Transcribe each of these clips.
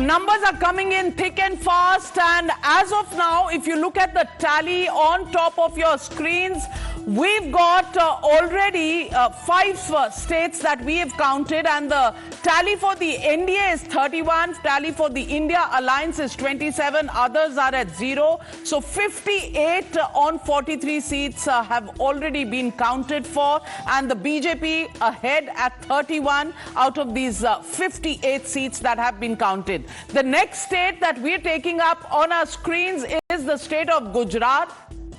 Numbers are coming in thick and fast, and as of now, if you look at the tally on top of your screens, we've got already 5 states that we have counted, and the tally for the NDA is 31, tally for the India Alliance is 27, others are at 0. So 58 on 43 seats have already been counted for, and the BJP ahead at 31 out of these 58 seats that have been counted. The next state that we're taking up on our screens is the state of Gujarat.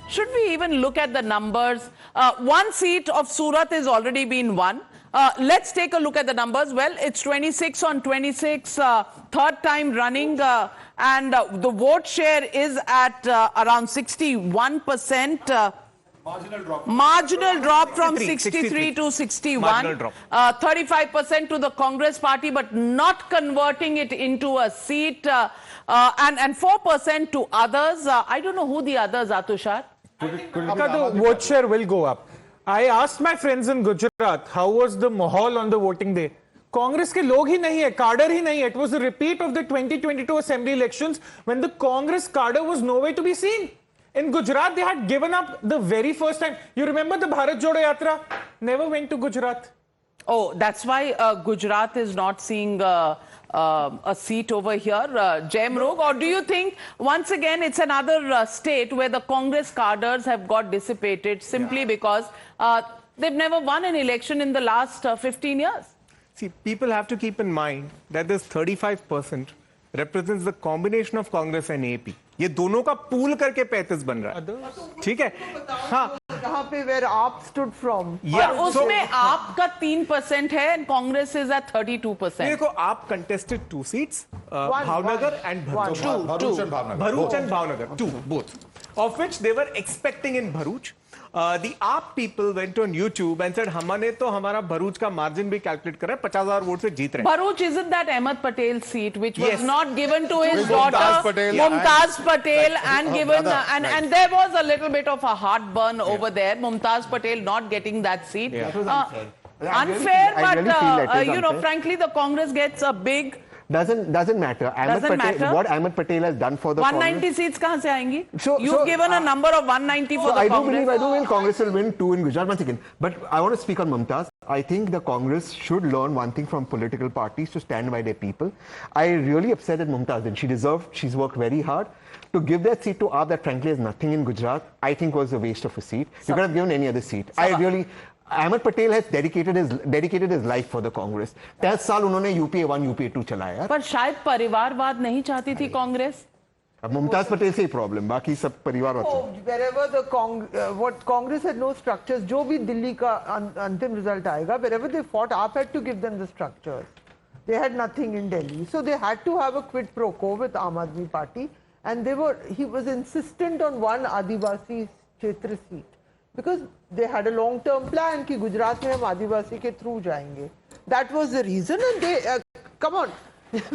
Should we even look at the numbers? One seat of Surat has already been won. Let's take a look at the numbers. Well, it's 26 on 26, third time running, and the vote share is at around 61%. Marginal drop from 63 to 61. 35% to the Congress party, but not converting it into a seat, and 4% to others. I don't know who the others are, Tushar. The vote share will go up. I asked my friends in Gujarat, how was the mahal on the voting day? Congress के लोग ही नहीं है, cadre ही नहीं है. It was a repeat of the 2022 assembly elections when the Congress cadre was nowhere to be seen. In Gujarat, they had given up the very first time. You remember the Bharat Jodo Yatra? Never went to Gujarat. Oh, that's why Gujarat is not seeing a seat over here, Jai Mrug. Or do you think, once again, it's another state where the Congress cadres have got dissipated simply because they've never won an election in the last 15 years? See, people have to keep in mind that this 35% represents the combination of Congress and AP. ये दोनों का pool करके 35 बन रहा है, ठीक है? हाँ, कहाँ पे where AAP stood from? और उसमें AAP का 3% है and Congress is at 32%. देखो, AAP contested 2 seats, Bhavnagar and Bharuch. Bharuch and Bhavnagar, 2, both, of which they were expecting in Bharuch. The AAP people went on YouTube and said, हमने तो हमारा भरूच का margin भी calculate करा है, 50,000 vote से जीत रहे हैं. Bharuch isn't that Ahmed Patel seat which was not given to his daughter Mumtaz Patel, and given and there was a little bit of a heartburn over there. Mumtaz Patel not getting that seat. Unfair, but you know, frankly, the Congress gets a big. Doesn't matter. What Ahmed Patel has done for the 190 Congress, seats कहाँ से आएंगी? You've given a number of 190 for the Congress. I do believe Congress will win 2 in Gujarat once again. But I want to speak on Mumtaz. I think the Congress should learn one thing from political parties: to stand by their people. I really upset at Mumtaz, and she deserved. She's worked very hard. To give that seat to AAP that frankly has nothing in Gujarat, I think was a waste of a seat. You could have given any other seat. Ahmed Patel has dedicated his life for the Congress. 10 साल उन्होंने UPA 1, UPA 2 चलाया. पर शायद परिवारवाद नहीं चाहती थी कांग्रेस. अब मुमताज पटेल से ही प्रॉब्लम, बाकी सब परिवारवाद. Wherever what Congress had no structures, जो भी दिल्ली का अंतिम रिजल्ट आएगा, wherever they fought, AAP had to give them the structures. They had nothing in Delhi, so they had to have a quid pro quo with Aam Aadmi Party, and he was insistent on one Adivasi Kshetra seat. Because they had a long-term plan कि गुजरात में हम आदिवासी के through जाएंगे. That was the reason, and they come on.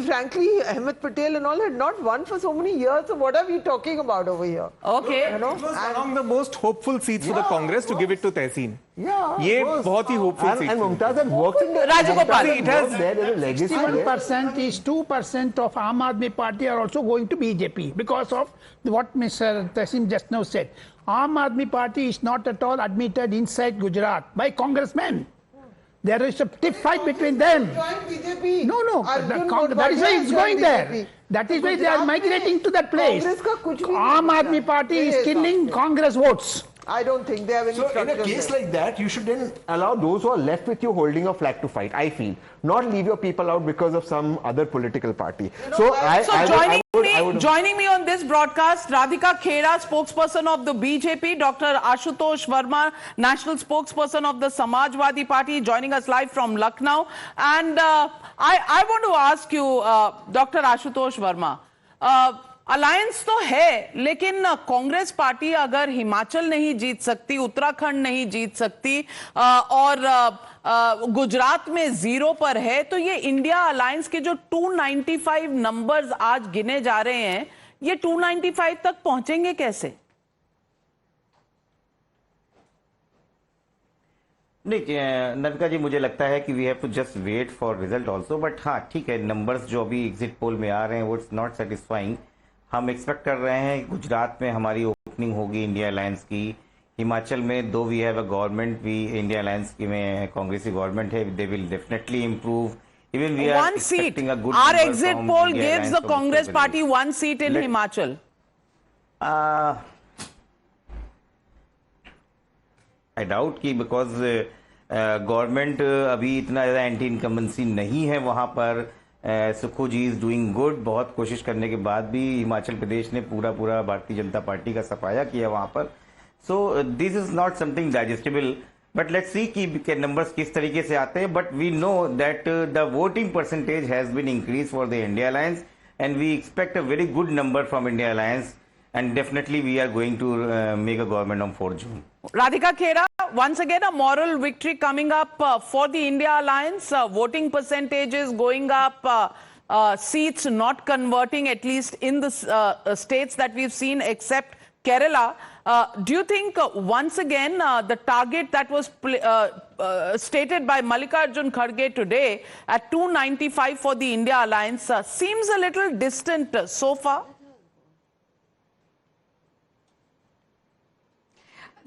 Frankly, Ahmed Patel and all had not won for so many years. So what are we talking about over here? Okay, you know, it was among the most hopeful seats for the Congress to give it to Tehseen. Yeah, ये बहुत ही hopeful seat. And Mumtaz had worked in the Rajagopal. It has there is a legacy. 61% is 2% of Aam Aadmi Party are also going to BJP because of what Mr. Tehseen just now said. Aam Aadmi Party is not at all admitted inside Gujarat by congressmen. There is a stiff fight between them. No. That is why it's going there. That is why they are migrating to that place. Aam Aadmi Party is killing Congress votes. I don't think they have any. So in a case like that, you should then allow those who are left with you holding a flag to fight. I feel, not leave your people out because of some other political party. Joining me on this broadcast, Radhika Khera, spokesperson of the BJP, Dr. Ashutosh Verma, national spokesperson of the Samajwadi Party, joining us live from Lucknow. And I want to ask you, Dr. Ashutosh Verma, alliance तो है, लेकिन Congress party अगर हिमाचल नहीं जीत सकती, उत्तराखंड नहीं जीत सकती और गुजरात में 0 पर है, तो ये इंडिया अलायंस के जो 295 नंबर्स आज गिने जा रहे हैं, ये 295 तक पहुंचेंगे कैसे? नहीं नविका जी, मुझे लगता है कि we have to just wait for result also, but हाँ ठीक है, नंबर्स जो अभी एग्जिट पोल में आ रहे हैं वो इट्स नॉट सेटिस्फाइंग। हम एक्सपेक्ट कर रहे हैं गुजरात में हमारी ओपनिंग होगी इंडिया अलायंस की, हिमाचल में दो वी हैव अ गवर्नमेंट, भी इंडिया अलायंस की में कांग्रेसी गवर्नमेंट है, they will definitely improve. Even we are One seat. expecting a good Our number exit from poll India gives Alliance the from Congress Uttar party Pradesh. one seat in Himachal. I doubt कि because government अभी इतना ज़्यादा anti incumbency नहीं है वहाँ पर। सुखू जी is doing good, बहुत कोशिश करने के बाद भी हिमाचल प्रदेश ने पूरा भारतीय जनता पार्टी का सफाया किया वहाँ पर। So this is not something digestible, but let's see कि नंबर्स किस तरीके से आते हैं। But we know that the voting percentage has been increase for the India alliance and we expect a very good number from India alliance and definitely we are going to make a government on 4 June. Radhika Khera, once again a moral victory coming up for the India Alliance. Voting percentages going up, seats not converting, at least in the states that we've seen except Kerala. Do you think once again the target that was stated by Mallikarjun Kharge today at 295 for the India Alliance seems a little distant so far?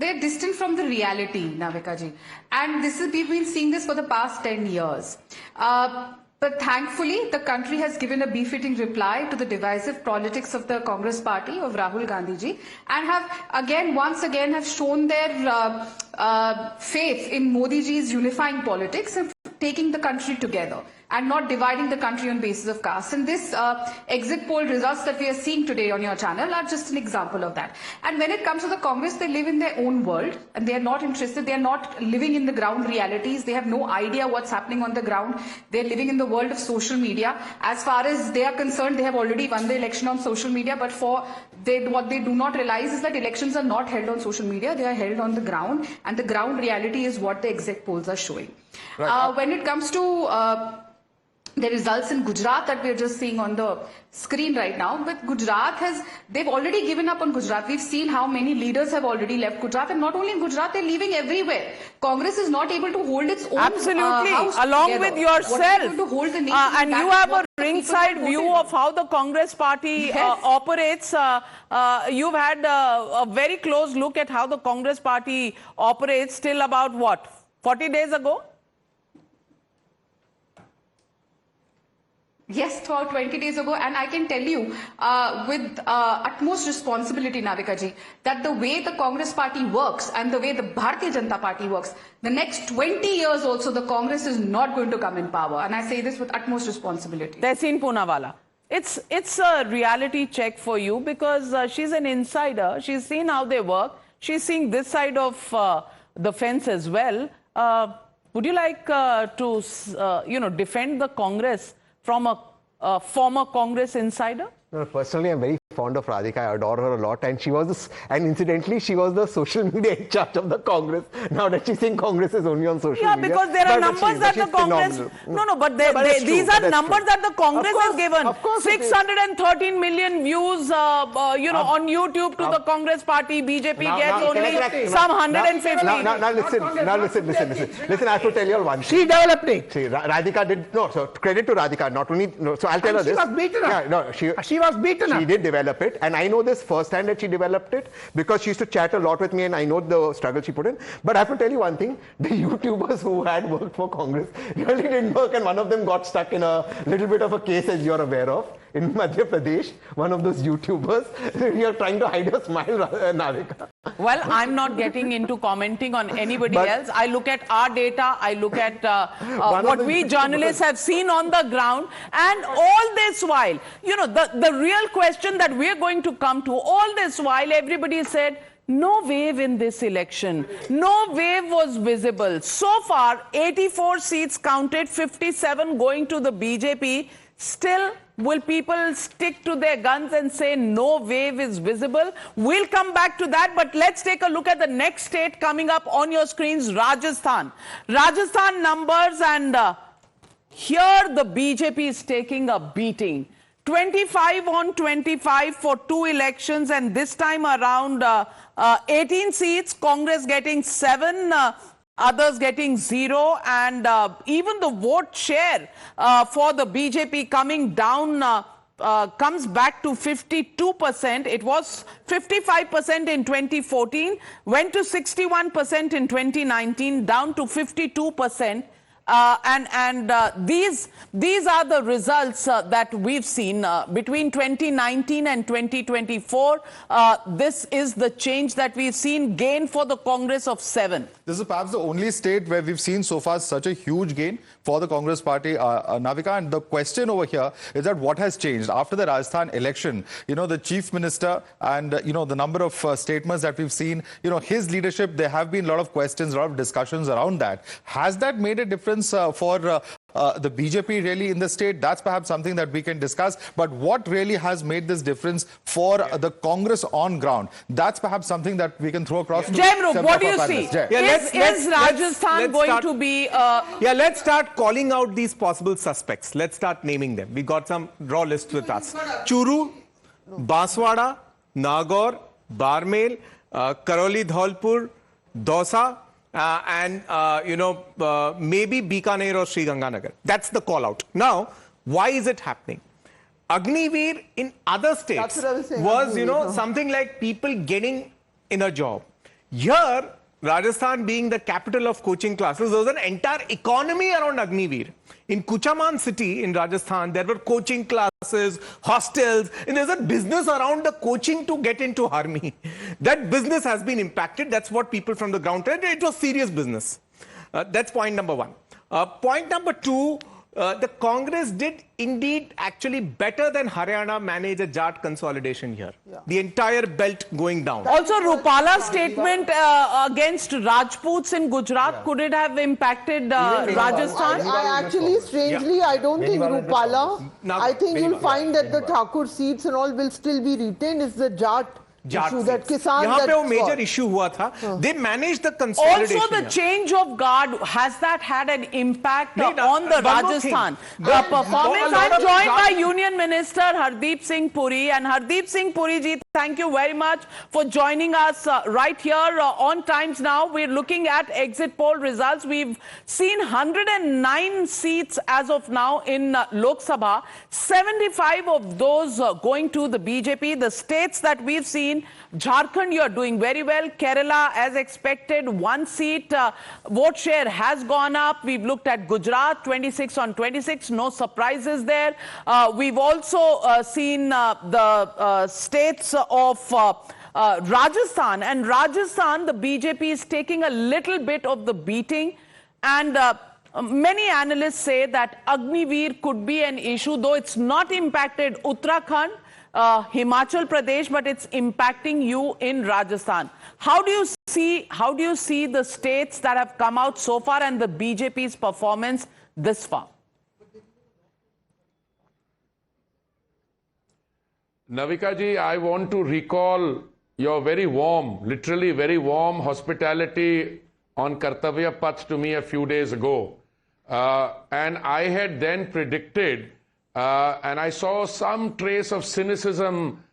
They're distant from the reality, Navika ji. And we've been seeing this for the past 10 years. But thankfully, the country has given a befitting reply to the divisive politics of the Congress party of Rahul Gandhi ji, and once again have shown their faith in Modi ji's unifying politics and taking the country together and not dividing the country on basis of caste. And this exit poll results that we are seeing today on your channel are just an example of that. And when it comes to the Congress, they live in their own world and they are not interested. They are not living in the ground realities. They have no idea what's happening on the ground. They're living in the world of social media. As far as they are concerned, they have already won the election on social media. But what they do not realize is that elections are not held on social media. They are held on the ground, and the ground reality is what the exit polls are showing. Right. When it comes to the results in Gujarat that we're just seeing on the screen right now, but they've already given up on Gujarat. We've seen how many leaders have already left Gujarat, and not only in Gujarat, they're leaving everywhere. Congress is not able to hold its own Absolutely, house along together. with yourself. To hold the nation and back, you have a what ringside view of how the Congress party Yes. operates. You've had a very close look at how the Congress party operates till about what, 40 days ago? Yes, about 20 days ago, and I can tell you with utmost responsibility, Navika ji, that the way the Congress party works and the way the Bharatiya Janata Party works, the next 20 years also the Congress is not going to come in power, and I say this with utmost responsibility. Tehseen Poonawalla. It's a reality check for you because she's an insider. She's seen how they work. She's seeing this side of the fence as well. Would you like to defend the Congress from a former Congress insider? No, personally, I'm very fond of Radhika. I adore her a lot, and and incidentally, she was the social media in charge of the Congress. Now that she's saying Congress is only on social media. Yeah, because there are numbers that the Congress. But these are numbers that the Congress has given. Of course, 613 million views, on YouTube to the Congress party. BJP gets only some 150. Now listen. Listen, I have to tell you all one thing. She developed it. See, Radhika did no. So credit to Radhika. Not only so I'll tell her She this. was beaten up. Yeah, no, She was beaten up. She did develop it, and I know this firsthand that she developed it because she used to chat a lot with me, and I know the struggle she put in. But I have to tell you one thing: the YouTubers who had worked for Congress really didn't work, and one of them got stuck in a little bit of a case, as you're aware of, in Madhya Pradesh. One of those YouTubers. You're trying to hide your smile, Navika. Well, I'm not getting into commenting on anybody else. I look at our data. I look at what we journalists have seen on the ground. And all this while, the real question that we're going to come to, all this while, everybody said, no wave in this election. No wave was visible. So far, 84 seats counted, 57 going to the BJP. Still, will people stick to their guns and say no wave is visible? We'll come back to that, but let's take a look at the next state coming up on your screens, Rajasthan. Rajasthan numbers, and here the BJP is taking a beating. 25 on 25 for 2 elections, and this time around 18 seats, Congress getting 7. others getting 0, and even the vote share for the BJP coming down comes back to 52%. It was 55% in 2014, went to 61% in 2019, down to 52%. These are the results that we've seen between 2019 and 2024. This is the change that we've seen, gain for the Congress of 7. This is perhaps the only state where we've seen so far such a huge gain for the Congress party, Navika. And the question over here is that what has changed after the Rajasthan election? You know, the chief minister and, you know, the number of statements that we've seen, you know, his leadership, there have been a lot of questions, a lot of discussions around that. Has that made a difference for the BJP really in the state? That's perhaps something that we can discuss. But what really has made this difference for the Congress on ground? That's perhaps something that we can throw across to Jaimarup, what do you see? Is Rajasthan going to be... let's start calling out these possible suspects. Let's start naming them. We got some raw lists with us. Churu, Banswara, Nagaur, Barmel, Karoli Dholpur, Dausa, maybe Bikaner or Sri Ganganagar. That's the call out. Now, why is it happening? Agniveer in other states was, something like people getting in a job. Here, Rajasthan being the capital of coaching classes, there was an entire economy around Agniveer. In Kuchaman city in Rajasthan, there were coaching classes, hostels, and there's a business around the coaching to get into army. That business has been impacted. That's what people from the ground said. It was serious business. That's point number one. Point number two, the Congress did indeed actually better than Haryana manage a Jat consolidation here. Yeah. The entire belt going down. Also, Rupala's statement against Rajputs in Gujarat, could it have impacted Rajasthan? I actually, strangely, I don't think Rupala. I think you'll find that the Thakur seats and all will still be retained. It's the Jat issue that Kisan. यहाँ पे वो major issue हुआ था. They managed the consolidation. Also, the change of guard, has that had an impact on the Rajasthan performance? I'm joined by Union Minister Hardeep Singh Puri, and Hardeep Singh Puri ji, thank you very much for joining us right here on Times Now. We're looking at exit poll results. We've seen 109 seats as of now in Lok Sabha. 75 of those going to the BJP. The states that we've seen, Jharkhand, you're doing very well. Kerala, as expected, 1 seat. Vote share has gone up. We've looked at Gujarat, 26 on 26. No surprises there. We've also seen the states of Rajasthan. And Rajasthan, the BJP is taking a little bit of the beating. And many analysts say that Agniveer could be an issue, though it's not impacted Uttarakhand, Himachal Pradesh, but it's impacting you in Rajasthan. How do you see the states that have come out so far and the BJP's performance this far? Navika ji, I want to recall your very warm, literally very warm hospitality on Kartavya Path to me a few days ago. And I had then predicted, and I saw some trace of cynicism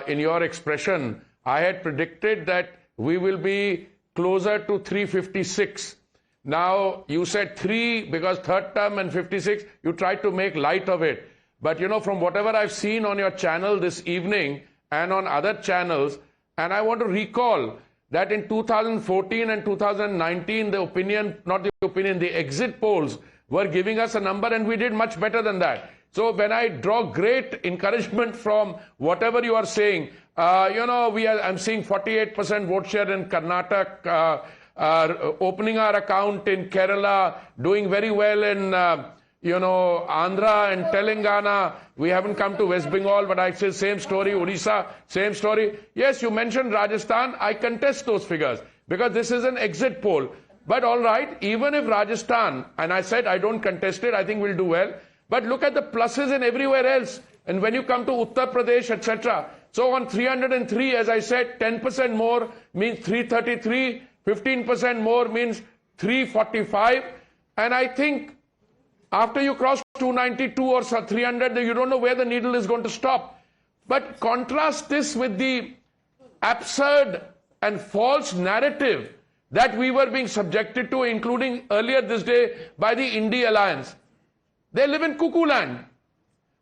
in your expression. I had predicted that we will be closer to 356. Now, you said 3 because third term and 56, you tried to make light of it. But, from whatever I've seen on your channel this evening and on other channels, and I want to recall that in 2014 and 2019, the exit polls were giving us a number and we did much better than that. So when I draw great encouragement from whatever you are saying, I'm seeing 48% vote share in Karnataka, opening our account in Kerala, doing very well in, Andhra and Telangana. We haven't come to West Bengal, but I say same story. Odisha, same story. Yes, you mentioned Rajasthan. I contest those figures because this is an exit poll. But all right, even if Rajasthan, and I said I don't contest it, I think we'll do well. But look at the pluses in everywhere else. And when you come to Uttar Pradesh, etc. So on 303, as I said, 10% more means 333, 15% more means 345. And I think after you cross 292 or 300, you don't know where the needle is going to stop. But contrast this with the absurd and false narrative that we were being subjected to, including earlier this day by the Indie Alliance. They live in cuckoo land.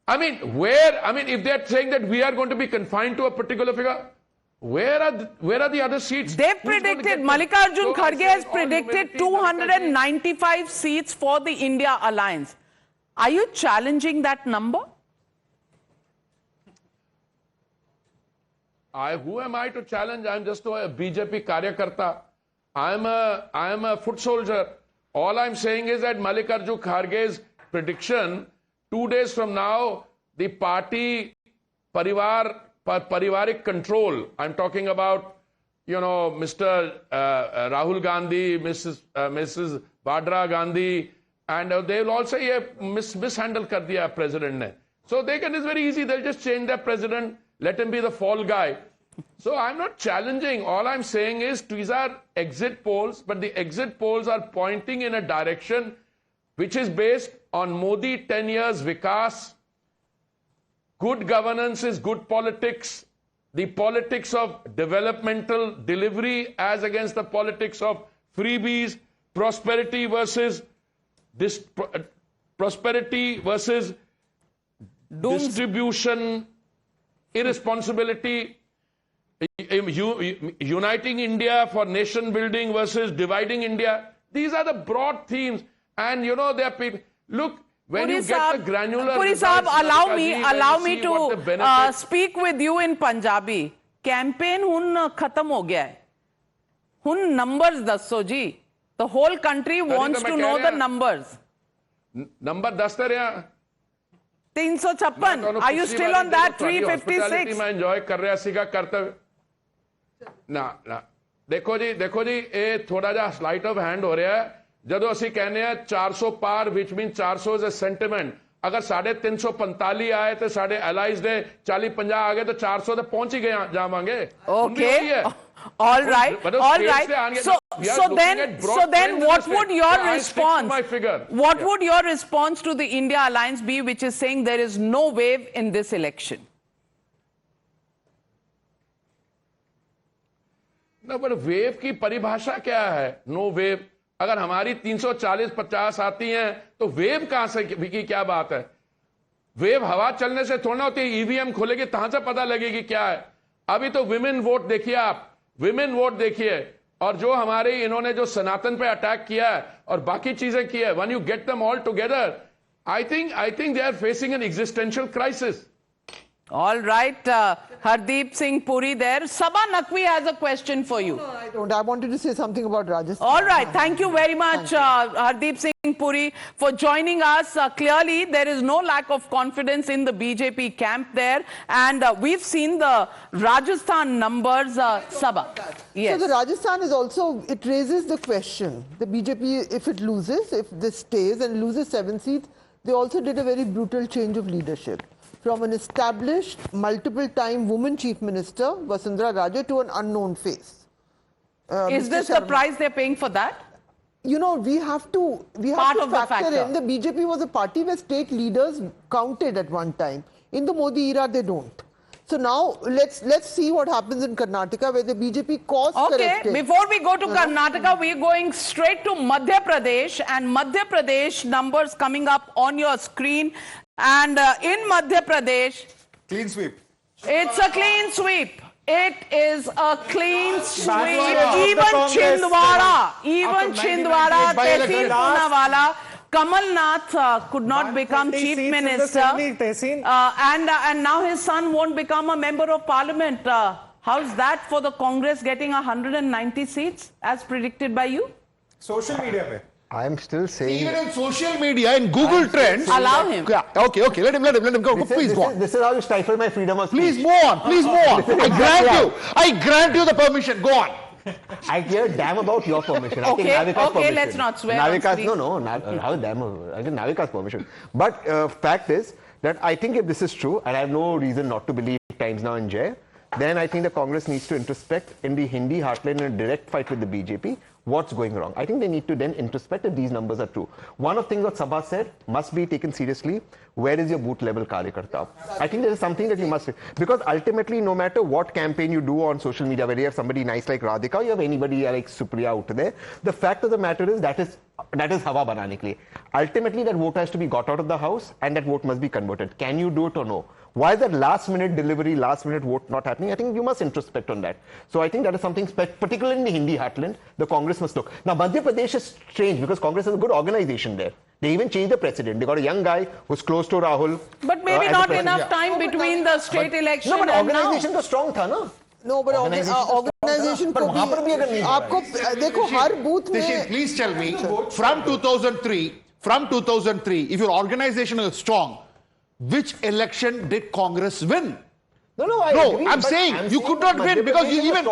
I mean, if they're saying that we are going to be confined to a particular figure, where are the other seats? They've predicted, Mallikarjun Kharge has predicted 295 seats for the India Alliance. Are you challenging that number? Who am I to challenge? I'm just a BJP Karyakarta. I am a foot soldier. All I'm saying is that Mallikarjun Kharge's prediction, 2 days from now, the party parivaric control. I'm talking about, Mr. Rahul Gandhi, Mrs. Vadra Gandhi, and they will all say, yeah, mishandle kar diya president ne. So it's very easy. They'll just change their president, let him be the fall guy. So I'm not challenging. All I'm saying is these are exit polls, but the exit polls are pointing in a direction which is based on Modi 10 years Vikas. Good governance is good politics. The politics of developmental delivery as against the politics of freebies, prosperity versus distribution, irresponsibility, uniting India for nation building versus dividing India. These are the broad themes. And there are people. Look, when you get the granular Puri results, Sahab, allow me to speak with you in Punjabi. Campaign hun khatam ho gaya hai. Hun numbers dasso ji. The whole country wants to know the numbers. Number daste raha. 356. Are you still on that? 356. मैं enjoy कर रहा सीखा कर्तव्य ना देखो जी ये थोड़ा जा sleight of hand हो रहा है ਜਦੋਂ ਅਸੀਂ ਕਹਿੰਦੇ ਆ 400 ਪਾਰ which means 400 is a sentiment अगर 345 आए तो साढ़े allies ਦੇ 40-50 आ गए तो 400 तो पहुंच ही गए जावांगे okay all right so then what would your response to the India Alliance be, which is saying there is no wave in this election? No, but wave की परिभाषा क्या है? No wave. अगर हमारी 340-50 आती हैं तो वेव कहां से की क्या बात है? वेव हवा चलने से थोड़ा होती है. ईवीएम खोलेगी कहां से पता लगेगी क्या है? अभी तो विमेन वोट देखिए आप, विमेन वोट देखिए, और जो हमारे इन्होंने जो सनातन पे अटैक किया है और बाकी चीजें की है, when you get them all together, I think they are facing an existential crisis. All right, Hardeep Singh Puri there. Sabha Naqvi has a question for you. No, I don't. I wanted to say something about Rajasthan. All right, thank you very much, Hardeep Singh Puri, for joining us. Clearly, there is no lack of confidence in the BJP camp there, and we've seen the Rajasthan numbers. Sabha, yes. So the Rajasthan is also, it raises the question. The BJP, if it loses, if this stays and loses 7 seats, they also did a very brutal change of leadership. From an established, multiple-time woman chief minister, Vasundhara Raje, to an unknown face. Is this the price they're paying for that? You know, we have to factor in. The BJP was a party where state leaders counted at one time. In the Modi era, they don't. So now, let's see what happens in Karnataka, where the BJP course-corrected. Okay, before we go to Karnataka, we're going straight to Madhya Pradesh, and Madhya Pradesh numbers coming up on your screen. And in Madhya Pradesh, clean sweep. It's a clean sweep. It is a clean sweep. Even Chhindwara, Tehsil Poonawalla, Kamal Nath could not become chief minister, and now his son won't become a member of parliament. How's that for the Congress getting 190 seats as predicted by you? Social media pe. I am still saying... Even in social media, in Google Trends... Allow him. Yeah, okay, let him go. Please go on. This is how you stifle my freedom of speech. Please go on. I grant you the permission. Go on. I care damn about your permission. Okay, I think Navika's permission. let's not swear. How damn, I get Navika's permission. But fact is that I think if this is true, and I have no reason not to believe Times Now and Jay, then I think the Congress needs to introspect in the Hindi heartland in a direct fight with the BJP. What's going wrong? I think they need to then introspect if these numbers are true. One of the things that Sabha said must be taken seriously. Where is your booth level Karyakarta? I think there is something that you must, because ultimately no matter what campaign you do on social media, whether you have somebody nice like Radhika, you have anybody like Supriya out there, the fact of the matter is that is hawa banane ke liye. Ultimately that vote has to be got out of the house and that vote must be converted. Can you do it or no? Why is that last minute delivery, last minute vote not happening? I think you must introspect on that. So I think that is something, particularly in the Hindi heartland, the Congress must look. Now Madhya Pradesh is strange because Congress has a good organization there. They even changed the president. They got a young guy who's close to Rahul. But maybe not enough time between the state election no, but and now. organization तो strong था ना. No, but organization पर वहाँ पर भी अगर नहीं आपको देखो हर बूथ में. Please tell me, from 2003, if your organization is strong, which election did Congress win? No, I agree, I'm saying you could not win because you even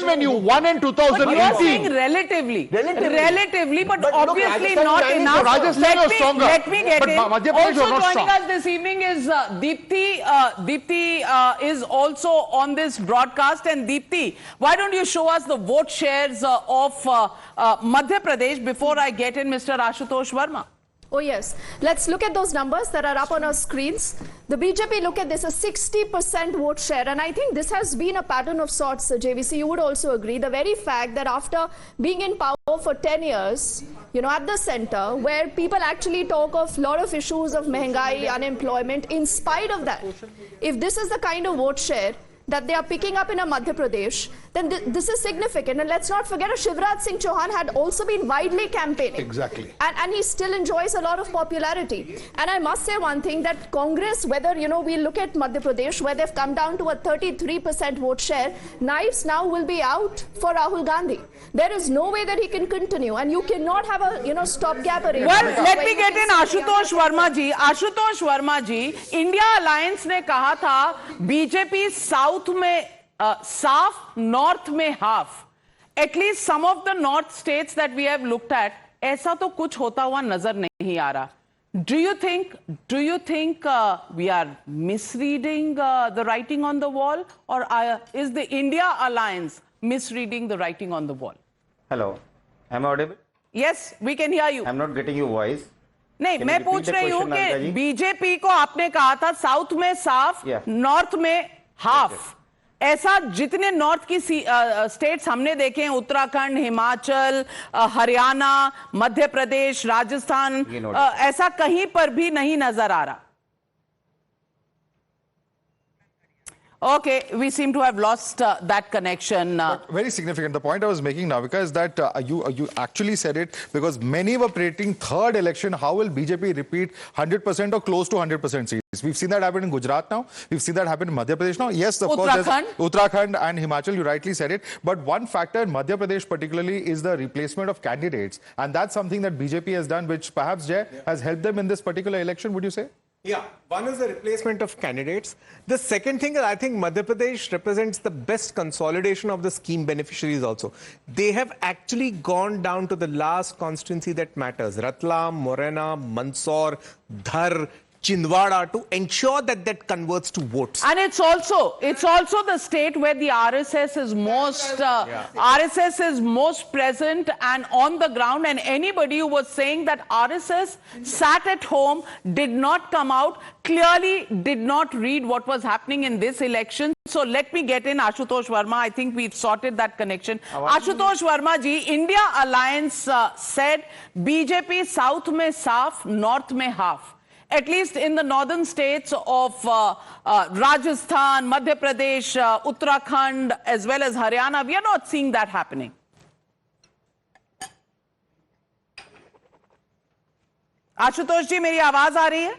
when you won in But you are 2018. saying relatively, but obviously Rajasthan not managed enough. Rajasthan was stronger. Let me get But in. Madhya Pradesh Also was not joining strong. us this evening is Deepthi. Deepthi is also on this broadcast. And Deepthi, why don't you show us the vote shares of Madhya Pradesh before I get in Mr. Ashutosh Verma? Oh yes, let's look at those numbers that are up on our screens. The BJP, look at this, a 60% vote share, and I think this has been a pattern of sorts, JVC, you would also agree. The very fact that after being in power for 10 years, you know, at the center, where people actually talk of a lot of issues of mehengai, unemployment, in spite of that, if this is the kind of vote share that they are picking up in a Madhya Pradesh, then this is significant. And let's not forget, Shivraj Singh Chauhan had also been widely campaigning. Exactly. And he still enjoys a lot of popularity. And I must say one thing, that Congress, whether, you know, we look at Madhya Pradesh, where they've come down to a 33% vote share, knives now will be out for Rahul Gandhi. There is no way that he can continue. And you cannot have a, you know, stopgap arrangement. Well, let me get in Ashutosh Verma ji. Ashutosh Verma ji, India Alliance ने कहा था BJP South में साफ, North में half. At least some of the North states that we have looked at, ऐसा तो कुछ होता हुआ नजर नहीं आ रहा. Do you think we are misreading the writing on the wall, or is the India Alliance misreading the writing on the wall? Hello, am I audible? Yes, we can hear you. I'm not getting your voice. नहीं, मैं पूछ रही हूँ कि BJP को आपने कहा था साउथ में साफ, नॉर्थ में हाफ. ऐसा जितने नॉर्थ की स्टेट्स हमने देखे हैं, उत्तराखंड, हिमाचल, हरियाणा, मध्य प्रदेश, राजस्थान, ऐसा कहीं पर भी नहीं नजर आ रहा. Okay, we seem to have lost that connection. But very significant. The point I was making, Navika, is that you actually said it because many were predicting third election. How will BJP repeat 100% or close to 100% seats? We've seen that happen in Gujarat now. We've seen that happen in Madhya Pradesh now. Yes, of course, Uttarakhand and Himachal, you rightly said it. But one factor in Madhya Pradesh particularly is the replacement of candidates. And that's something that BJP has done, which perhaps, Jay, has helped them in this particular election, would you say? Yeah, one is the replacement of candidates. The second thing is, I think Madhya Pradesh represents the best consolidation of the scheme beneficiaries also. They have actually gone down to the last constituency that matters. Ratlam, Morena, Mandsaur, Dhar, Chindwara, to ensure that that converts to votes. And it's also the state where the RSS is most present and on the ground, and anybody who was saying that RSS sat at home, did not come out, clearly did not read what was happening in this election. So let me get in Ashutosh Verma. I think we've sorted that connection. Ashutosh Verma ji, India Alliance said BJP South mein saaf, North mein half. At least in the northern states of Rajasthan, Madhya Pradesh, Uttarakhand, as well as Haryana, we are not seeing that happening. Ashutosh जी, मेरी आवाज आ रही है?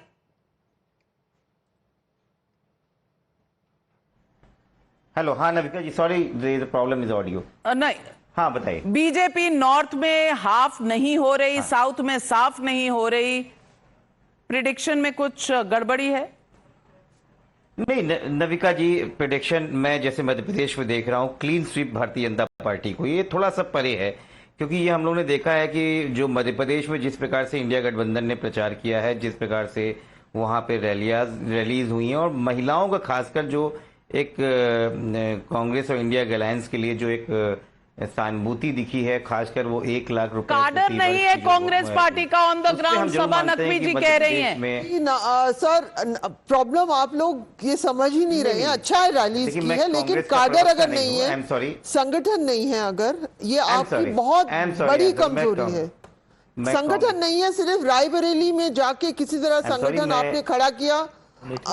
Hello, हाँ Navika ji, sorry, the problem is audio. नहीं, हाँ बताइए. BJP north में half नहीं हो रही, साउथ में साफ नहीं हो रही. प्रेडिक्शन में कुछ गड़बड़ी है? नहीं नविका जी, प्रेडिक्शन मैं जैसे मध्य प्रदेश में देख रहा हूं, clean sweep Bharatiya Janata party को, ये थोड़ा सा परे है, क्योंकि ये हम लोगों ने देखा है कि जो मध्य प्रदेश में जिस प्रकार से इंडिया गठबंधन ने प्रचार किया है, जिस प्रकार से वहां पे रैलीज हुई हैं, और महिलाओं का खासकर जो एक कांग्रेस और इंडिया अलायंस के लिए जो एक सहानुभूति दिखी है, खासकर वो 1 लाख रुपए कार्डर नहीं है कांग्रेस पार्टी का ऑन द ग्राउंड, सबा नकवी जी कह रही हैं। सर प्रॉब्लम आप लोग ये समझ ही नहीं रहे हैं। अच्छा है रैलीज की है, लेकिन कार्डर अगर नहीं है, संगठन नहीं है, अगर ये आपकी बहुत बड़ी कमजोरी है। संगठन नहीं है, सिर्फ रायबरेली में जाके किसी तरह संगठन आपने खड़ा किया,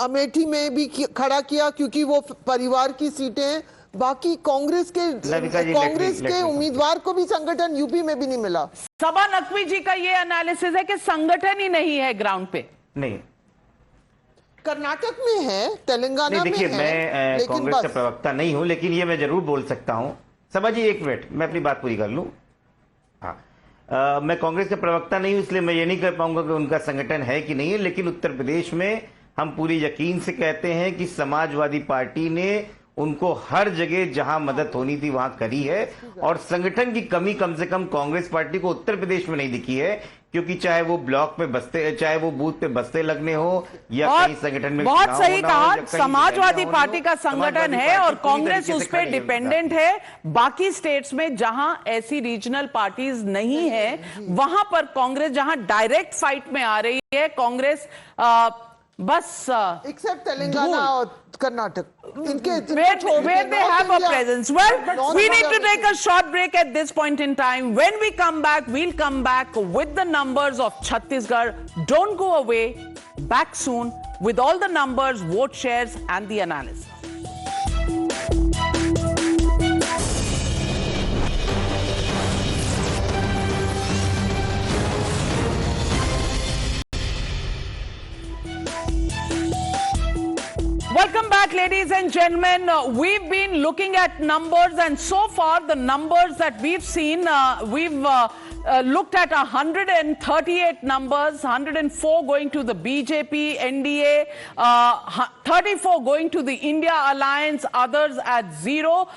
अमेठी में भी खड़ा किया क्योंकि वो परिवार की सीटें हैं। बाकी कांग्रेस के उम्मीदवार को भी संगठन यूपी में भी नहीं मिला। सबा नकवी जी का ये एनालिसिस है कि संगठन ही नहीं है ग्राउंड पे। नहीं, कर्नाटक में है, तेलंगाना में है। मैं कांग्रेस का प्रवक्ता नहीं हूं, लेकिन ये मैं जरूर बोल सकता हूं। सबा जी एक मिनट, मैं अपनी बात पूरी कर लूं। हाँ, मैं कांग्रेस का प्रवक्ता नहीं हूं, इसलिए मैं ये नहीं कह पाऊंगा कि उनका संगठन है कि नहीं है, लेकिन उत्तर प्रदेश में हम पूरी यकीन से कहते हैं कि समाजवादी पार्टी ने उनको हर जगह जहां मदद होनी थी वहां करी है, और संगठन की कमी कम से कम कांग्रेस पार्टी को उत्तर प्रदेश में नहीं दिखी है, क्योंकि चाहे वो ब्लॉक पे बस्ते, चाहे वो बूथ पे बस्ते लगने हो या कहीं संगठन में बहुत सही कहा, समाजवादी पार्टी का संगठन है और कांग्रेस उस पर डिपेंडेंट है। बाकी स्टेट्स में जहां ऐसी रीजनल पार्टीज नहीं है, वहां पर कांग्रेस जहां डायरेक्ट फाइट में आ रही है, कांग्रेस बस एक्सेप्ट तेलंगाना और Karnataka, where they have a presence. Well, we need to take a short break at this point in time. When we come back, we'll come back with the numbers of Chhattisgarh. Don't go away. Back soon with all the numbers, vote shares and the analysis. Welcome back, ladies and gentlemen. We've been looking at numbers, and so far the numbers that we've seen, we've looked at 138 numbers, 104 going to the BJP, NDA, 34 going to the India Alliance, others at 0.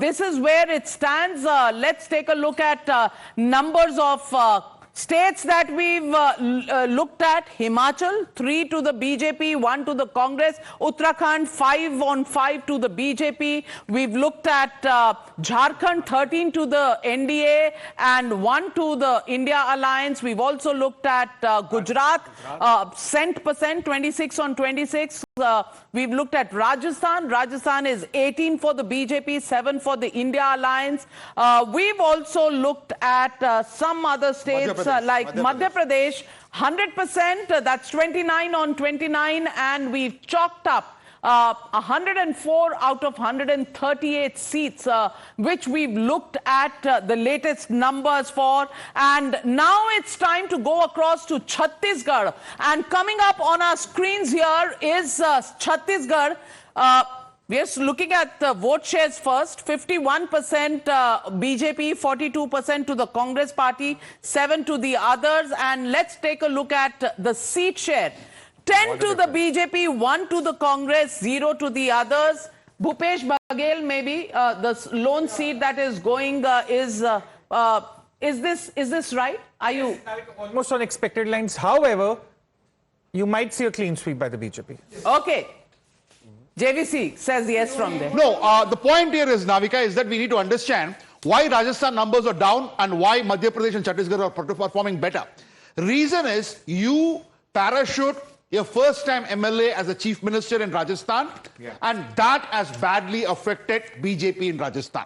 This is where it stands. Let's take a look at numbers of states that we've looked at. Himachal, 3 to the BJP, 1 to the Congress. Uttarakhand, 5 on 5 to the BJP. We've looked at Jharkhand, 13 to the NDA and 1 to the India Alliance. We've also looked at Gujarat, cent percent, 26 on 26. We've looked at Rajasthan. Rajasthan is 18 for the BJP, 7 for the India Alliance. We've also looked at some other states like Madhya Pradesh, 100%, that's 29 on 29, and we've chalked up 104 out of 138 seats, which we've looked at the latest numbers for. And now it's time to go across to Chhattisgarh. And coming up on our screens here is Chhattisgarh. We are looking at the vote shares first. 51% BJP, 42% to the Congress party, 7 to the others. And let's take a look at the seat share. 10 to the BJP, 1 to the Congress, 0 to the others. Bhupesh Baghel, maybe the lone seat that is going is this right? Are you almost on expected lines? However, you might see a clean sweep by the BJP. Okay. JVC says yes from there. No, the point here is, Navika, is that we need to understand why Rajasthan numbers are down and why Madhya Pradesh and Chhattisgarh are performing better. Reason is you parachute your first-time MLA as a chief minister in Rajasthan, and that has badly affected BJP in Rajasthan.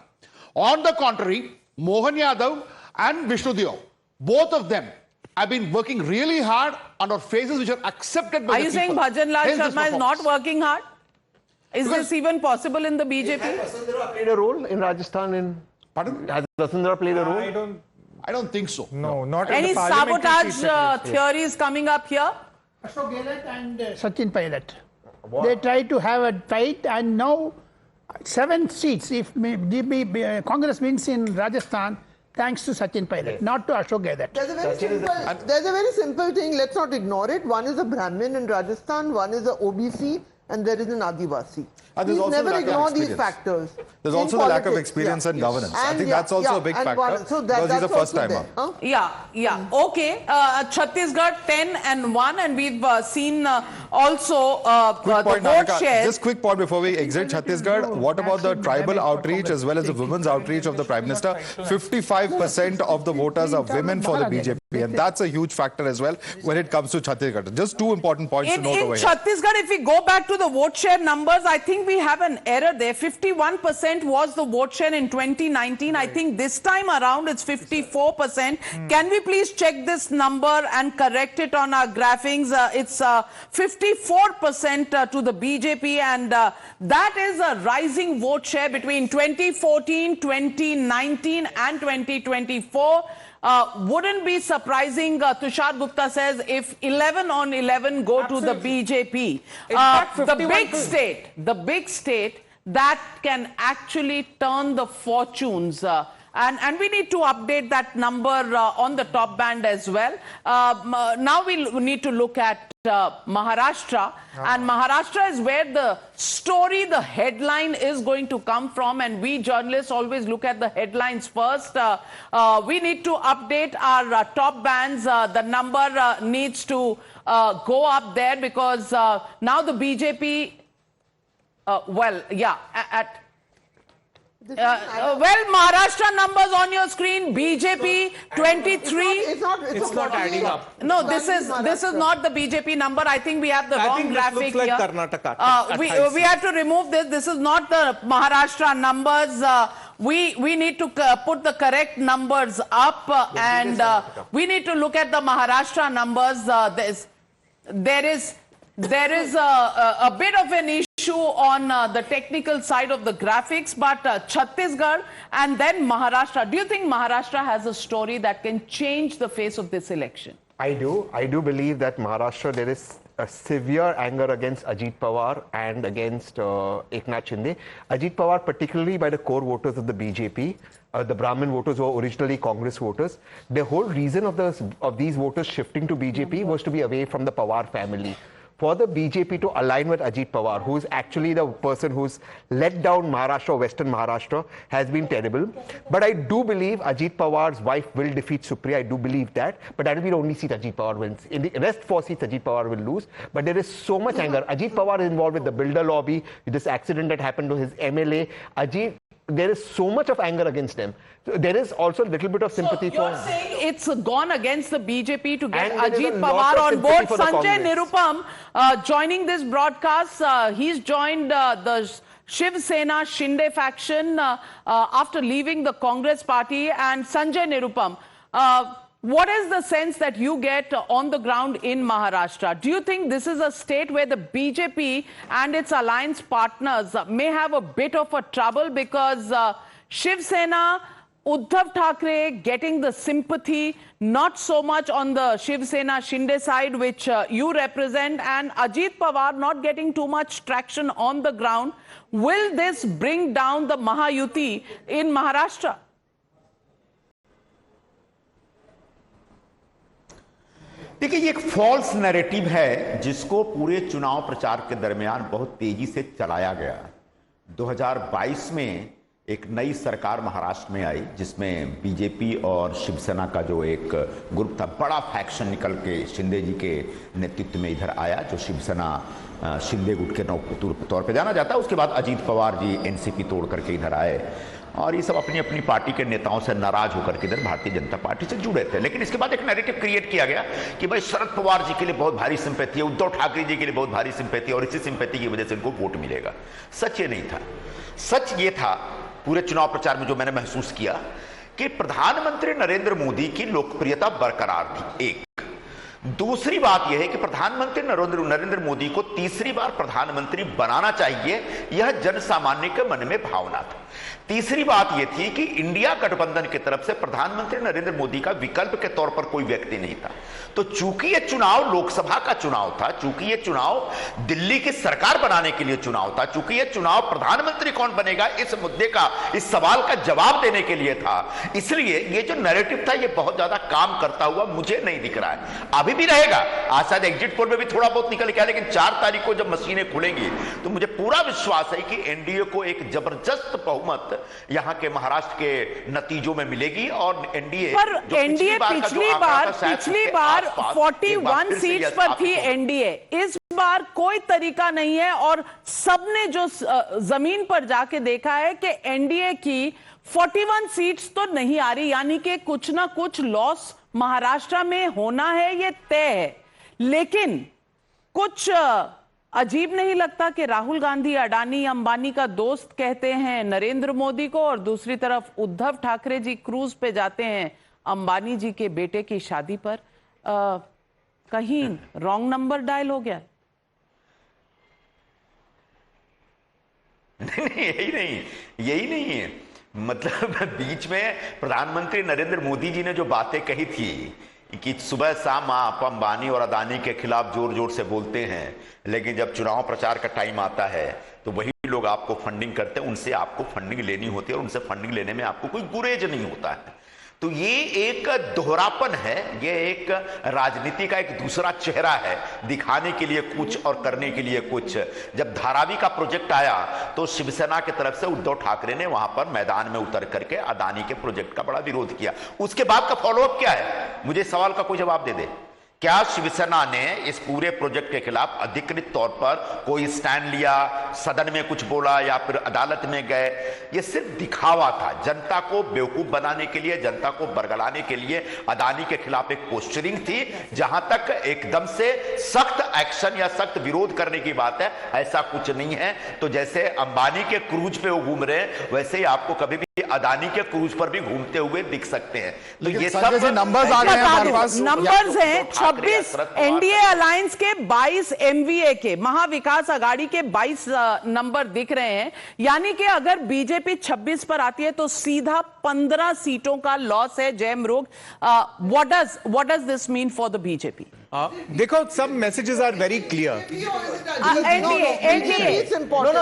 On the contrary, Mohan Yadav and Vishnu Deo, both of them have been working really hard on our phases which are accepted by the people. Are you saying Bhajan Lal Sharma is not working hard? Is this even possible in the BJP? Has Vasundhara played a role in Rajasthan? Pardon? Has Vasundhara played a role? I don't think so. No, not any in the sabotage theories coming up here? Ashok Gehlot and Sachin Pilot. They tried to have a fight, and now 7 seats. If Congress wins in Rajasthan, thanks to Sachin Pilot, not to Ashok Gehlot. There's a very simple thing. Let's not ignore it. One is a Brahmin in Rajasthan. One is a OBC. and there is an Adivasi. And there's Please also never lack of ignore these experience. factors. There's in also the lack of politics. experience and governance. I And think that's also a big and factor so because he's a that's first also timer. there, huh? Yeah. Okay. Chhattisgarh 10-1, and we've seen also Quick the point, vote Navika. share. Just quick point before we exit Chhattisgarh. What about the tribal outreach as well as the women's outreach of the Prime Minister? 55% of the voters are women for the BJP, and that's a huge factor as well when it comes to Chhattisgarh. Just two important points to note over here. In Chhattisgarh, if we go back to the vote share numbers, I think we have an error there. 51% was the vote share in 2019. I think this time around it's 54%. Can we please check this number and correct it on our graphics? It's 54% to the BJP, and that is a rising vote share between 2014, 2019 and 2024. Wouldn't be surprising, Tushar Gupta says, if 11 on 11 go to the BJP. The big state that can actually turn the fortunes. And we need to update that number on the top band as well. Now we need to look at Maharashtra. And Maharashtra is where the story, the headline is going to come from. And we journalists always look at the headlines first. We need to update our top bands. The number needs to go up there because now the BJP, Maharashtra numbers on your screen. BJP 23. It's not adding up. No, this is not the BJP number. I think we have the wrong graphic looks like here. Karnataka. We have to remove this. This is not the Maharashtra numbers. We need to put the correct numbers up, and we need to look at the Maharashtra numbers. There is a bit of an issue on the technical side of the graphics, but Chhattisgarh and then Maharashtra. Do you think Maharashtra has a story that can change the face of this election? I do. I do believe that Maharashtra, there is a severe anger against Ajit Pawar and against Eknath Shinde. Ajit Pawar, particularly by the core voters of the BJP, the Brahmin voters who were originally Congress voters. The whole reason of these voters shifting to BJP was to be away from the Pawar family. For the BJP to align with Ajit Pawar, who is actually the person who's let down Maharashtra, Western Maharashtra, has been terrible. But I do believe Ajit Pawar's wife will defeat Supriya. I do believe that. But that will be the only seat Ajit Pawar wins. In the rest 4 seats, Ajit Pawar will lose. But there is so much anger. Ajit Pawar is involved with the builder lobby, with this accident that happened to his MLA. There is so much of anger against them. So there is also a little bit of sympathy for... You're saying it's gone against the BJP to get And there is Ajit a lot Pawar of on board. sympathy for the Sanjay Congress. Nirupam joining this broadcast. He's joined the Shiv Sena Shinde faction after leaving the Congress party. And Sanjay Nirupam, what is the sense that you get on the ground in Maharashtra? Do you think this is a state where the BJP and its alliance partners may have a bit of a trouble because Shiv Sena, Uddhav Thackeray getting the sympathy, not so much on the Shiv Sena Shinde side, which you represent, and Ajit Pawar not getting too much traction on the ground? Will this bring down the Mahayuti in Maharashtra? देखिए ये एक false narrative है जिसको पूरे चुनाव प्रचार के दरमियान बहुत तेजी से चलाया गया। 2022 में एक नई सरकार महाराष्ट्र में आई जिसमें बीजेपी और शिवसेना का जो एक ग्रुप था, बड़ा फैक्शन निकल के शिंदे जी के नेतृत्व में इधर आया, जो शिवसेना शिंदे गुट के तौर पे जाना जाता है। उसके बाद अजीत पवार जी एनसीपी तोड़ करके इधर आए और ये सब अपनी अपनी पार्टी के नेताओं से नाराज होकर के इधर भारतीय जनता पार्टी से जुड़े थे। लेकिन इसके बाद एक नैरेटिव क्रिएट किया गया कि भाई शरद पवार जी के लिए बहुत भारी सिंपैथी है, उद्धव ठाकरे जी के लिए बहुत भारी सिंपैथी है और इसी सिंपैथी की वजह से इनको वोट मिलेगा। सच ये नहीं था। सच ये था पूरे चुनाव प्रचार में जो मैंने महसूस किया कि प्रधानमंत्री नरेंद्र मोदी की लोकप्रियता बरकरार थी। एक दूसरी बात यह है कि प्रधानमंत्री नरेंद्र मोदी को तीसरी बार प्रधानमंत्री बनाना चाहिए, यह जन सामान्य के मन में भावना था। तीसरी बात यह थी कि इंडिया गठबंधन की तरफ से प्रधानमंत्री नरेंद्र मोदी का विकल्प के तौर पर कोई व्यक्ति नहीं था। तो चूंकि यह चुनाव लोकसभा का चुनाव था, चूंकि यह चुनाव दिल्ली की सरकार बनाने के लिए चुनाव था, चूंकि यह चुनाव प्रधानमंत्री कौन बनेगा इस मुद्दे का, इस सवाल का जवाब देने के लिए था, इसलिए यह जो नैरेटिव था यह बहुत ज्यादा काम करता हुआ मुझे नहीं दिख रहा है। अभी अभी भी रहेगा, आज शायद एग्जिट पोल में भी थोड़ा बहुत निकल के आया, लेकिन 4 तारीख को जब मशीनें खुलेंगी तो मुझे पूरा विश्वास है कि एनडीए को एक जबरदस्त बहुमत यहां के महाराष्ट्र के नतीजों में मिलेगी और एनडीए पिछली बार 41 सीट्स पर थी एनडीए, इस बार कोई तरीका नहीं है और सबने जो जमीन पर जाके देखा है कि एनडीए की 41 सीट्स तो नहीं आ रही, यानी कि कुछ ना कुछ लॉस महाराष्ट्र में होना है, ये तय है। लेकिन कुछ अजीब नहीं लगता कि राहुल गांधी अडानी अंबानी का दोस्त कहते हैं नरेंद्र मोदी को, और दूसरी तरफ उद्धव ठाकरे जी क्रूज पे जाते हैं अंबानी जी के बेटे की शादी पर। कहीं रॉन्ग नंबर डायल हो गया? नहीं, यही नहीं है। मतलब बीच में प्रधानमंत्री नरेंद्र मोदी जी ने जो बातें कही थी कि सुबह शाम आप अंबानी और अदानी के खिलाफ जोर जोर से बोलते हैं, लेकिन जब चुनाव प्रचार का टाइम आता है तो वही लोग आपको फंडिंग करते हैं, उनसे आपको फंडिंग लेनी होती है और उनसे फंडिंग लेने में आपको कोई गुरेज नहीं होता है। तो ये एक दोहरापन है, ये एक राजनीति का एक दूसरा चेहरा है, दिखाने के लिए कुछ और करने के लिए कुछ। जब धारावी का प्रोजेक्ट आया तो शिवसेना की तरफ से उद्धव ठाकरे ने वहां पर मैदान में उतर करके अदानी के प्रोजेक्ट का बड़ा विरोध किया। उसके बाद का फॉलोअप क्या है, मुझे इस सवाल का कोई जवाब दे दे। क्या शिवसेना ने इस पूरे प्रोजेक्ट के खिलाफ अधिकृत तौर पर कोई स्टैंड लिया, सदन में कुछ बोला या फिर अदालत में गए? ये सिर्फ दिखावा था, जनता को बेवकूफ बनाने के लिए, जनता को बरगलाने के लिए अदानी के खिलाफ एक पोस्चरिंग थी। जहां तक एकदम से सख्त एक्शन या सख्त विरोध करने की बात है, ऐसा कुछ नहीं है। तो जैसे अंबानी के क्रूज पे वो घूम रहे हैं, वैसे ही आपको कभी भी अदानी के क्रूज पर भी घूमते हुए दिख सकते हैं। तो ये सब नंबर्स आ गए हैं हमारे पास, नंबर्स हैं 26 एनडीए अलायंस के, 22 एमवीए के, महाविकास आघाड़ी के 22 नंबर दिख रहे हैं। यानी कि अगर बीजेपी 26 पर आती है तो सीधा 15 सीटों का लॉस है। जयमृग, what does this mean for the BJP? देखो, सब messages are very clear. NDA.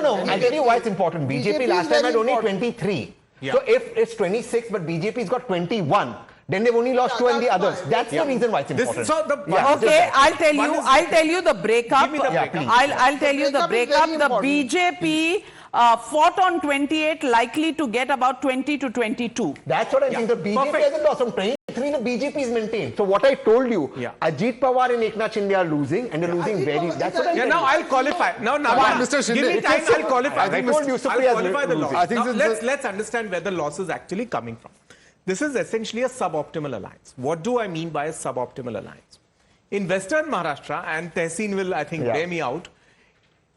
No. I'll tell you why it's important. BJP last time had only 23. Yeah. So if it's 26, but BJP's got 21, then they've only lost 2 and the others. That's the reason why it's important. Okay, I'll tell you the breakup. Give me the breakup. I'll tell you the breakup. The BJP fought on 28, likely to get about 20 to 22. That's what I think. The BJP hasn't lost. From 23, the BJP is maintained. So what I told you, Ajit Pawar and Eknath Shinde are losing, and they're losing very. That's what I think. Now I'll qualify. Now, Mr. Shinde, give me time. I'll qualify. I told you, I'll qualify the loss. I think Now, let's understand where the loss is actually coming from. This is essentially a suboptimal alliance. What do I mean by a suboptimal alliance? In Western Maharashtra, and Tehseen will, I think, bear me out,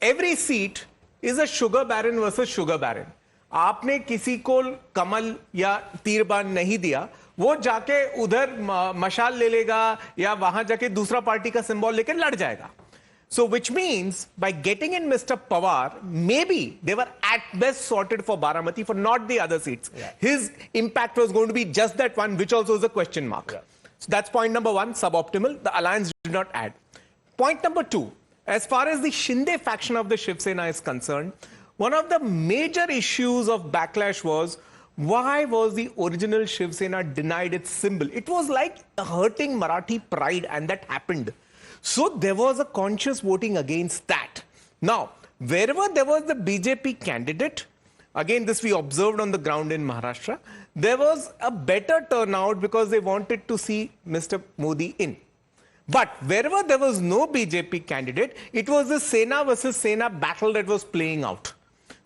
every seat is a sugar baron versus sugar baron. आपने किसी को कमल या तीरबान नहीं दिया, वो जाके उधर मशाल ले लेगा या वहां जाके दूसरा पार्टी का सिंबल लेकर लड़ जाएगा. So which means by getting in Mr. Pawar, maybe they were at best sorted for Baramati, for not the other seats. His impact was going to be just that one, which also is a question mark. So that's point number one, suboptimal. The alliance did not add. Point number two, as far as the Shinde faction of the Shiv Sena is concerned, one of the major issues of backlash was, why was the original Shiv Sena denied its symbol? It was like hurting Marathi pride, and that happened. So there was a conscious voting against that. Now, wherever there was the BJP candidate, again this we observed on the ground in Maharashtra, there was a better turnout because they wanted to see Mr. Modi in. But wherever there was no BJP candidate, it was the Sena versus Sena battle that was playing out.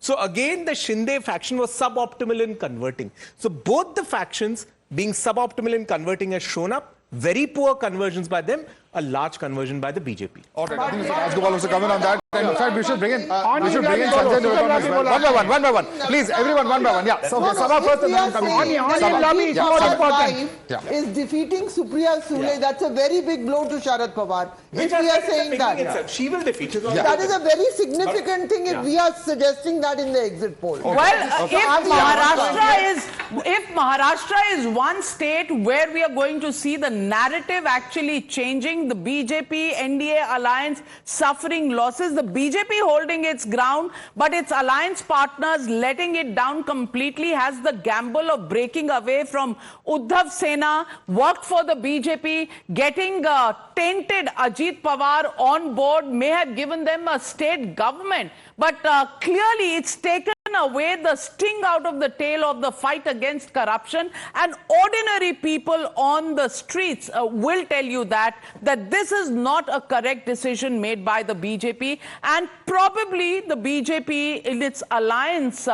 So again, the Shinde faction was suboptimal in converting. So both the factions being suboptimal in converting has shown up. Very poor conversions by them, a large conversion by the BJP. All right, I think Mr. Rajgopal also comment on that. And in fact, we should bring in Sanjay Nirupa as well. One by one. Please, everyone, one by one. Yeah. So, Sabha first and then coming is defeating Supriya Sule. That's a very big blow to Sharad Pawar. If we are saying that, she will defeat him. That is a very significant thing if we are suggesting that in the exit poll. Well, if Maharashtra is one state where we are going to see the narrative actually changing, suffering, the BJP NDA alliance suffering losses, the BJP holding its ground, but its alliance partners letting it down completely, has the gamble of breaking away from Uddhav Sena, worked for the BJP, getting tainted Ajit Pawar on board, may have given them a state government. But clearly it's taken away the sting out of the tail of the fight against corruption, and ordinary people on the streets will tell you that this is not a correct decision made by the BJP, and probably the BJP in its alliance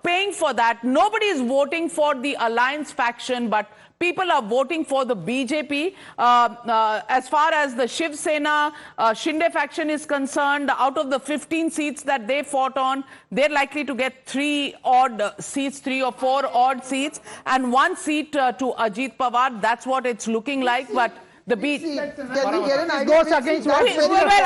paying for that. Nobody is voting for the alliance faction, but people are voting for the BJP. As far as the Shiv Sena Shinde faction is concerned, out of the 15 seats that they fought on, they're likely to get 3 or 4 odd seats, and 1 seat to Ajit Pawar. That's what it's looking like. But the BJP can we get an idea?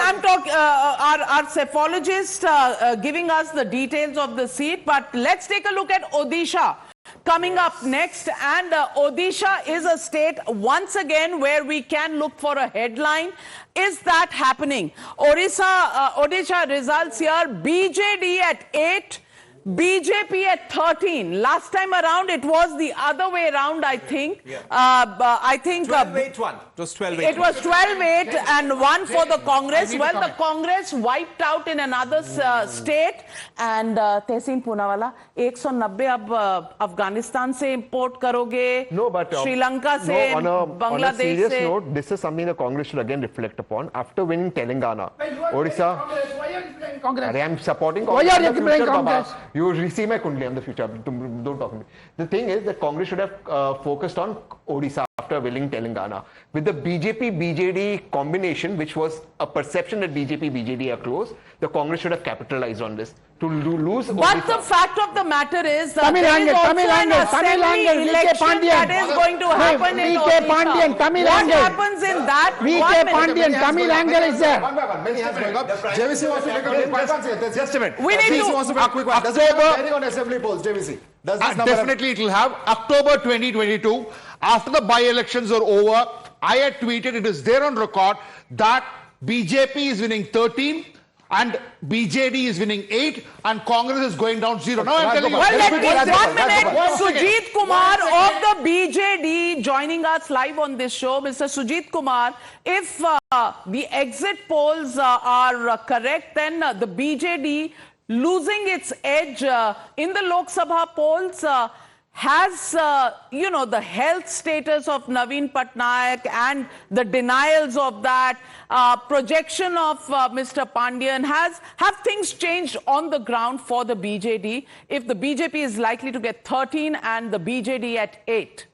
I'm talking our cephalogist giving us the details of the seat, but let's take a look at Odisha coming up next. And Odisha is a state once again where we can look for a headline. Is that happening? Odisha results here: BJD at 8, BJP at 13. Last time around, it was the other way around, I think. Yeah. I think 12-8-1. It was 12-8. It was 12-8 and 1 for the Congress. Well, the Congress wiped out in another state. And Tehseen Poonawalla, 190 अब Afghanistan से import करोगे? No, but Sri Lanka से, on a Bangladesh serious से. note, this is something the Congress should again reflect upon. After winning Telangana, Odisha. Why are you playing Congress? I am supporting Why Congress. are you in the playing future, Congress? Baba. You see my kundli in the future. Don't talk to me. The thing is that Congress should have focused on Odisha after winning Telangana. With the BJP-BJD combination, which was a perception that BJP-BJD are close, the Congress should have capitalized on this. To lose But Odisha. the fact of the matter is that Tamil there is Angle, also Tamil an Angle, Tamil assembly Angle, VK election Pandian. that is going to happen in VK Pandian, Odisha. Tamil What Angle. happens in that? VK 1 minute. Pandian, Tamil Angle is there. One by one. Many hands going up. JVC wants to make a quick one. Just a minute. We need JVC to. wants to make a quick one. Does it have a bearing on assembly polls, JVC? Does this number Definitely it will have. October 2022, after the by-elections are over, I had tweeted, it is there on record, that BJP is winning 13 and BJD is winning 8 and Congress is going down 0. Now I'm telling you. Well, let me 1 minute. Sujit Kumar of the BJD joining us live on this show. Mr. Sujit Kumar, if the exit polls are correct, then the BJD losing its edge in the Lok Sabha polls has, the health status of Naveen Patnaik and the denials of that, projection of Mr. Pandian, have things changed on the ground for the BJD if the BJP is likely to get 13 and the BJD at 8?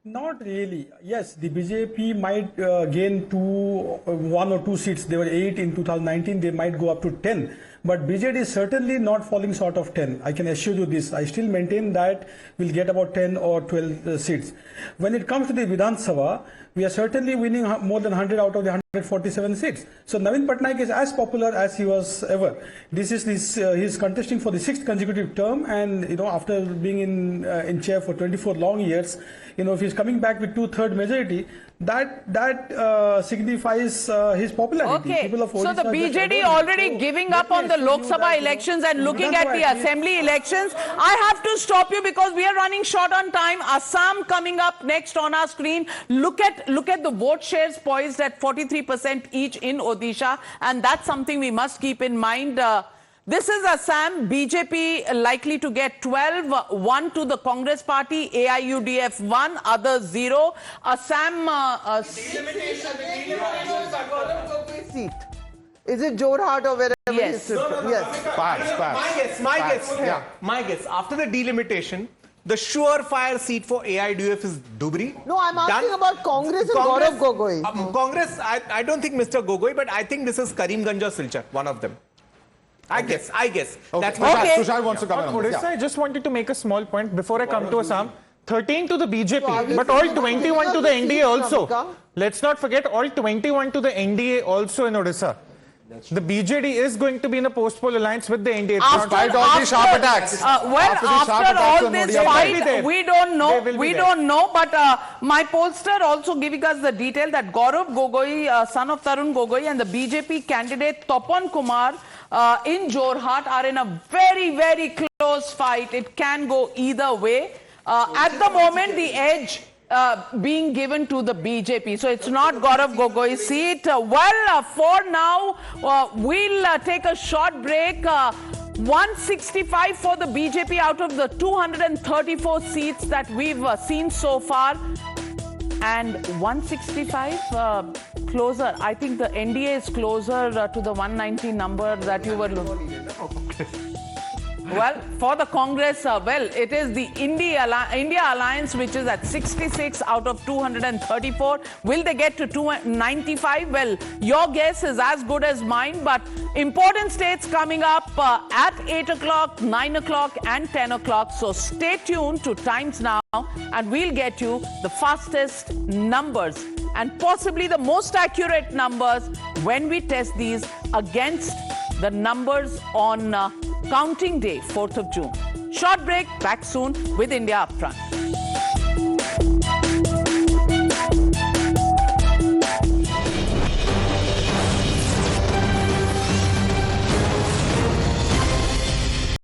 Not really. Yes, the BJP might gain 1 or 2 seats. They were 8 in 2019. They might go up to 10. But BJD is certainly not falling short of 10. I can assure you this. I still maintain that we'll get about 10 or 12 seats. When it comes to the Vidhan Sabha, we are certainly winning more than 100 out of the 147 seats. So Naveen Patnaik is as popular as he was ever. This is he's contesting for the 6th consecutive term, and after being in chair for 24 long years, if he's coming back with 2/3 majority, that signifies his popularity. Okay, so the BJD already giving up on the Lok Sabha elections and looking at the assembly elections. I have to stop you because we are running short on time. Assam coming up next on our screen. Look at the vote shares poised at 43% each in Odisha, and that's something we must keep in mind. This is Assam, BJP likely to get 12, 1 to the Congress party, AIUDF 1, others 0. Assam... seat. Is it Jorhat or wherever Yes. it is? Yes. My guess. After the delimitation, the surefire seat for AIUDF is Dhubri. No, I'm asking about Congress and Gaurav Gogoi. Congress, I don't think Mr. Gogoi, but I think this is Karimganj or Silchar, one of them. I guess. That's Okay. Tushar wants to come in on this. Odisha, I just wanted to make a small point before I come to Assam. 13 to the BJP, but all 21 to the NDA also. Let's not forget all 21 to the NDA also in Odisha. The BJD is going to be in a post-poll alliance with the NDA. Despite all these sharp attacks. After all this fight, we don't know. We don't know. But my pollster also giving us the detail that Gaurav Gogoi, son of Tarun Gogoi, and the BJP candidate Tapan Kumar in Jorhat are in a very, very close fight. It can go either way. At the moment, the edge being given to the BJP. So it's not Gaurav Gogoi's seat. For now, we'll take a short break. 165 for the BJP out of the 234 seats that we've seen so far. And 165 closer. I think the NDA is closer to the 190 number that you were looking at. Well, for the Congress, it is the India Alliance, which is at 66 out of 234. Will they get to 295? Well, your guess is as good as mine, but important states coming up at 8 o'clock, 9 o'clock and 10 o'clock. So stay tuned to Times Now and we'll get you the fastest numbers and possibly the most accurate numbers when we test these against the numbers on counting day, 4th of June. Short break, back soon with India Upfront.